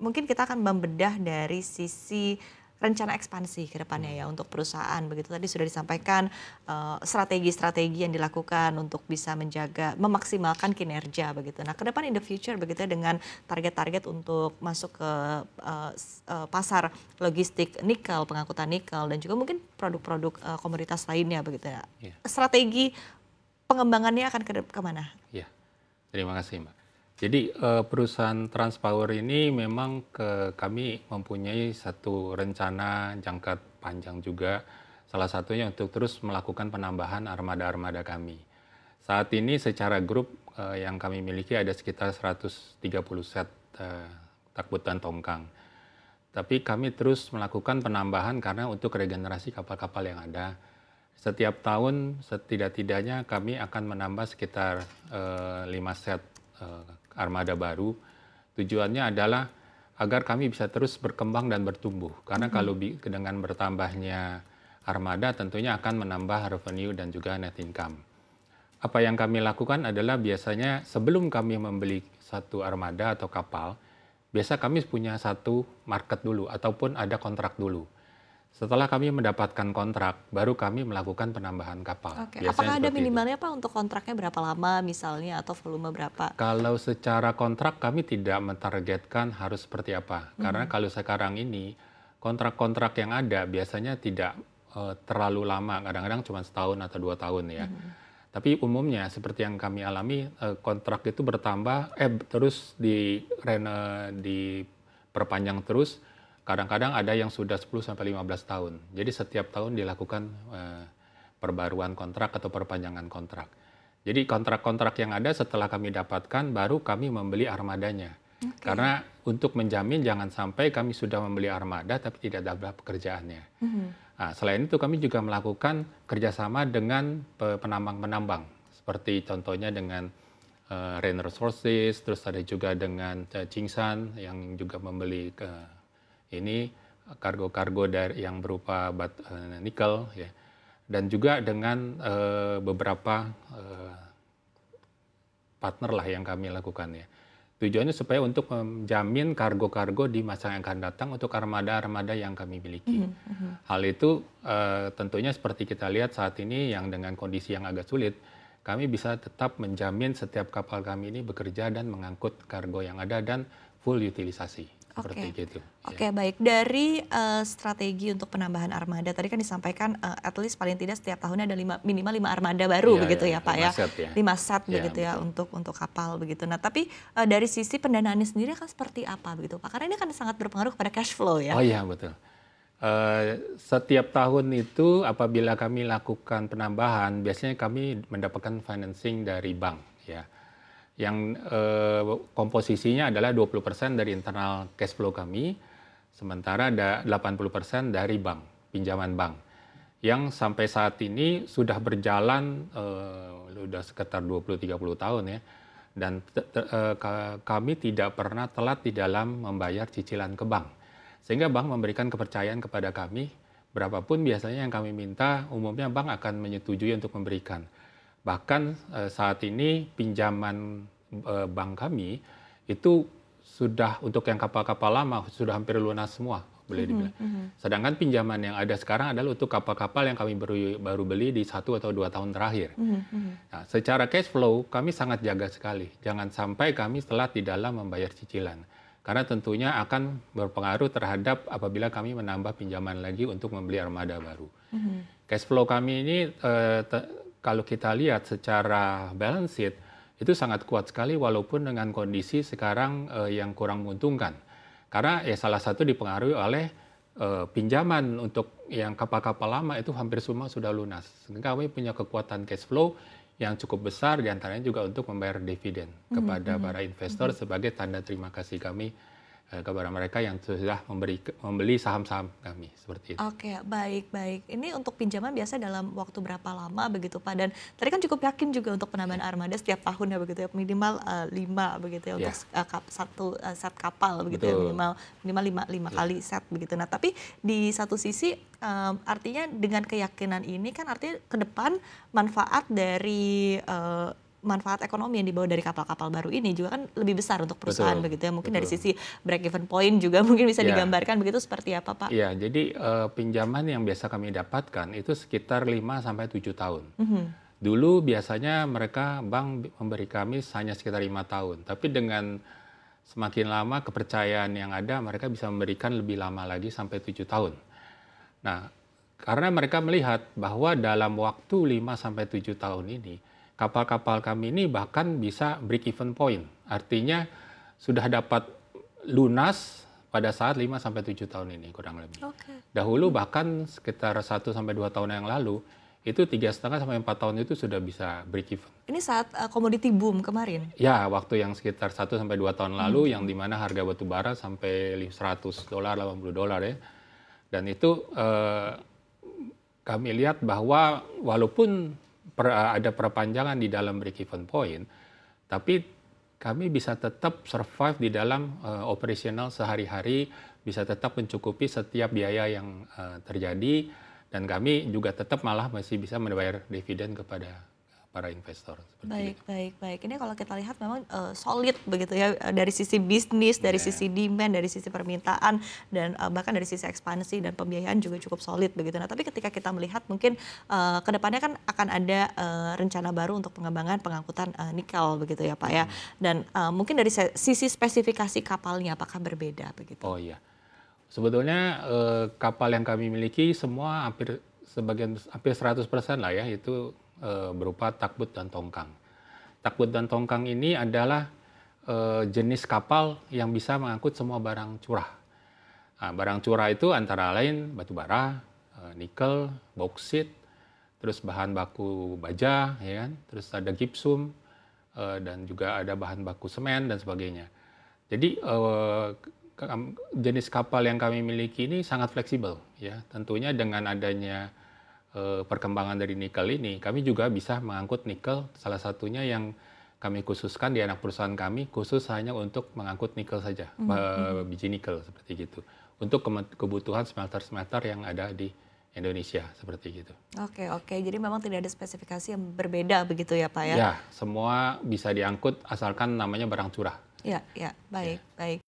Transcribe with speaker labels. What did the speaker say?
Speaker 1: mungkin kita akan membedah dari sisi rencana ekspansi ke depannya ya untuk perusahaan begitu. Tadi sudah disampaikan strategi-strategi yang dilakukan untuk bisa menjaga, memaksimalkan kinerja begitu. Nah, ke depan in the future begitu ya, dengan target-target untuk masuk ke pasar logistik nikel, pengangkutan nikel dan juga mungkin produk-produk komoditas lainnya begitu ya.
Speaker 2: Iya.
Speaker 1: Strategi pengembangannya akan kemana?
Speaker 2: Iya, terima kasih Mbak. Jadi perusahaan Transpower ini memang kami mempunyai satu rencana jangka panjang juga. Salah satunya untuk terus melakukan penambahan armada-armada kami. Saat ini secara grup yang kami miliki ada sekitar 130 set tugboat dan tongkang. Tapi kami terus melakukan penambahan karena untuk regenerasi kapal-kapal yang ada. Setiap tahun setidak-tidaknya kami akan menambah sekitar 5 set armada baru. Tujuannya adalah agar kami bisa terus berkembang dan bertumbuh. Karena kalau dengan bertambahnya armada tentunya akan menambah revenue dan juga net income. Apa yang kami lakukan adalah biasanya sebelum kami membeli satu armada atau kapal, biasa kami punya satu market dulu ataupun ada kontrak dulu. Setelah kami mendapatkan kontrak, baru kami melakukan penambahan kapal.
Speaker 1: Oke.
Speaker 2: Biasanya
Speaker 1: Apakah ada
Speaker 2: seperti itu.
Speaker 1: minimalnya Pak untuk kontraknya berapa lama misalnya atau volume berapa?
Speaker 2: Kalau secara kontrak kami tidak mentargetkan harus seperti apa. Karena kalau sekarang ini kontrak-kontrak yang ada biasanya tidak terlalu lama, kadang-kadang cuma setahun atau 2 tahun ya. Tapi umumnya seperti yang kami alami kontrak itu bertambah, terus diperpanjang terus. Kadang-kadang ada yang sudah 10-15 tahun. Jadi setiap tahun dilakukan perbaruan kontrak atau perpanjangan kontrak. Jadi kontrak-kontrak yang ada setelah kami dapatkan, baru kami membeli armadanya. Karena untuk menjamin jangan sampai kami sudah membeli armada tapi tidak ada pekerjaannya. Nah, selain itu kami juga melakukan kerjasama dengan penambang-penambang. Seperti contohnya dengan Rain Resources, terus ada juga dengan Tsingshan yang juga membeli ini kargo-kargo dari yang berupa nikel ya, dan juga dengan beberapa partner lah yang kami lakukan ya. Tujuannya supaya untuk menjamin kargo-kargo di masa yang akan datang untuk armada-armada yang kami miliki. Hal itu tentunya seperti kita lihat saat ini yang dengan kondisi yang agak sulit, kami bisa tetap menjamin setiap kapal kami ini bekerja dan mengangkut kargo yang ada dan full utilisasi. Seperti gitu.
Speaker 1: Oke, baik. Dari strategi untuk penambahan armada, tadi kan disampaikan at least paling tidak setiap tahunnya ada minimal 5 armada baru begitu ya Pak ya. 5 set begitu ya untuk kapal begitu. Nah, tapi dari sisi pendanaannya sendiri kan seperti apa begitu Pak? Karena ini kan sangat berpengaruh kepada cash flow ya.
Speaker 2: Oh iya, betul. Setiap tahun itu apabila kami lakukan penambahan, biasanya kami mendapatkan financing dari bank ya. Yang komposisinya adalah 20% dari internal cash flow kami, sementara ada 80% dari bank, pinjaman bank. Yang sampai saat ini sudah berjalan sudah sekitar 20-30 tahun ya. Dan kami tidak pernah telat di dalam membayar cicilan ke bank. Sehingga bank memberikan kepercayaan kepada kami, berapapun biasanya yang kami minta, umumnya bank akan menyetujui untuk memberikan. Bahkan saat ini pinjaman bank kami itu sudah untuk yang kapal-kapal lama sudah hampir lunas semua, boleh dibilang. Sedangkan pinjaman yang ada sekarang adalah untuk kapal-kapal yang kami baru beli di 1 atau 2 tahun terakhir. Nah, secara cash flow kami sangat jaga sekali. Jangan sampai kami telat di dalam membayar cicilan. Karena tentunya akan berpengaruh terhadap apabila kami menambah pinjaman lagi untuk membeli armada baru. Cash flow kami ini kalau kita lihat secara balance sheet itu sangat kuat sekali walaupun dengan kondisi sekarang yang kurang menguntungkan. Karena ya salah satu dipengaruhi oleh pinjaman untuk yang kapal-kapal lama itu hampir semua sudah lunas. Sehingga kami punya kekuatan cash flow yang cukup besar diantaranya juga untuk membayar dividen kepada para investor sebagai tanda terima kasih kami kepada mereka yang sudah membeli saham-saham kami seperti itu.
Speaker 1: Oke, baik. Ini untuk pinjaman biasa dalam waktu berapa lama begitu Pak? Dan tadi kan cukup yakin juga untuk penambahan armada setiap tahunnya begitu ya, minimal 5 begitu ya untuk satu set kapal begitu ya, minimal 5 kali set begitu. Nah, tapi di satu sisi artinya dengan keyakinan ini kan artinya ke depan manfaat dari manfaat ekonomi yang dibawa dari kapal-kapal baru ini juga kan lebih besar untuk perusahaan
Speaker 2: Betul,
Speaker 1: begitu ya. Mungkin dari
Speaker 2: betul.
Speaker 1: sisi break even point juga mungkin bisa
Speaker 2: Ya,
Speaker 1: digambarkan begitu seperti apa, Pak?
Speaker 2: ya. Jadi pinjaman yang biasa kami dapatkan itu sekitar 5 sampai 7 tahun.
Speaker 1: Mhm.
Speaker 2: Dulu biasanya mereka bank memberi kami hanya sekitar 5 tahun, tapi dengan semakin lama kepercayaan yang ada, mereka bisa memberikan lebih lama lagi sampai 7 tahun. Nah, karena mereka melihat bahwa dalam waktu 5 sampai 7 tahun ini, kapal-kapal kami ini bahkan bisa break even point. Artinya sudah dapat lunas pada saat 5 sampai 7 tahun ini kurang lebih.
Speaker 1: Oke.
Speaker 2: Dahulu bahkan sekitar 1 sampai 2 tahun yang lalu, itu 3,5 sampai 4 tahun itu sudah bisa break even.
Speaker 1: Ini saat komoditi boom kemarin.
Speaker 2: Ya, waktu yang sekitar 1 sampai 2 tahun lalu yang dimana harga batu bara sampai $100, $80 ya. Dan itu kami lihat bahwa walaupun ada perpanjangan di dalam break even point, tapi kami bisa tetap survive di dalam operasional sehari-hari, bisa tetap mencukupi setiap biaya yang terjadi, dan kami juga tetap malah masih bisa membayar dividen kepada para investor.
Speaker 1: Baik, baik, baik. Ini kalau kita lihat memang solid begitu ya dari sisi bisnis, dari sisi demand, dari sisi permintaan, dan bahkan dari sisi ekspansi dan pembiayaan juga cukup solid begitu. Nah, tapi ketika kita melihat mungkin ke depannya kan akan ada rencana baru untuk pengembangan pengangkutan nikel begitu ya Pak ya. Dan mungkin dari sisi spesifikasi kapalnya apakah berbeda begitu?
Speaker 2: Oh iya, sebetulnya kapal yang kami miliki semua hampir 100% lah ya, itu berupa takbut dan tongkang. Takbut dan tongkang ini adalah jenis kapal yang bisa mengangkut semua barang curah. Nah, barang curah itu antara lain batu bara, nikel, bauksit, terus bahan baku baja, ya kan? Terus ada gipsum, dan juga ada bahan baku semen dan sebagainya. Jadi jenis kapal yang kami miliki ini sangat fleksibel, ya. Tentunya dengan adanya perkembangan dari nikel ini, kami juga bisa mengangkut nikel. Salah satunya yang kami khususkan di anak perusahaan kami, khusus hanya untuk mengangkut nikel saja, biji nikel seperti gitu. Untuk kebutuhan smelter-smelter yang ada di Indonesia seperti gitu.
Speaker 1: Oke, oke. Jadi memang tidak ada spesifikasi yang berbeda begitu ya Pak ya?
Speaker 2: Ya, semua bisa diangkut asalkan namanya barang curah.
Speaker 1: Ya, ya. Baik, baik.